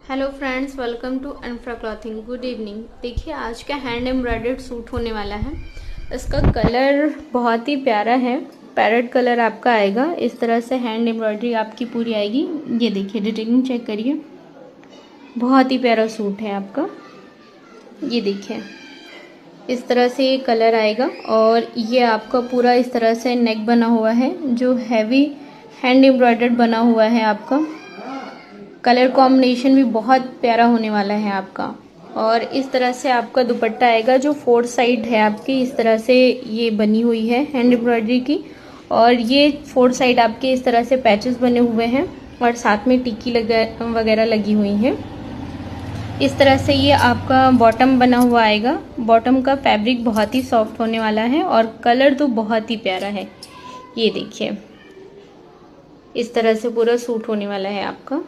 Hello friends, welcome to Anfra clothing. Good evening. देखिए आज का हैंड एम्ब्रॉयडर्ड सूट होने वाला है। इसका कलर बहुत ही प्यारा है, पैरेट कलर आपका आएगा। इस तरह से हैंड एम्ब्रॉयडरी आपकी पूरी आएगी। ये देखिए डिटेलिंग चेक करिए, बहुत ही प्यारा सूट है आपका। ये देखिए इस तरह से ये कलर आएगा और ये आपका पूरा इस तरह से नेक बना हुआ है, जो हैवी हैंड एम्ब्रॉयडर्ड बना हुआ है आपका। कलर कॉम्बिनेशन भी बहुत प्यारा होने वाला है आपका। और इस तरह से आपका दुपट्टा आएगा, जो 4 साइड है आपकी इस तरह से ये बनी हुई है हैंड एम्ब्रॉयडरी की। और ये 4 साइड आपके इस तरह से पैचेस बने हुए हैं और साथ में टिक्की वगैरह लगी हुई है। इस तरह से ये आपका बॉटम बना हुआ आएगा। बॉटम का फैब्रिक बहुत ही सॉफ्ट होने वाला है और कलर तो बहुत ही प्यारा है। ये देखिए इस तरह से पूरा सूट होने वाला है आपका।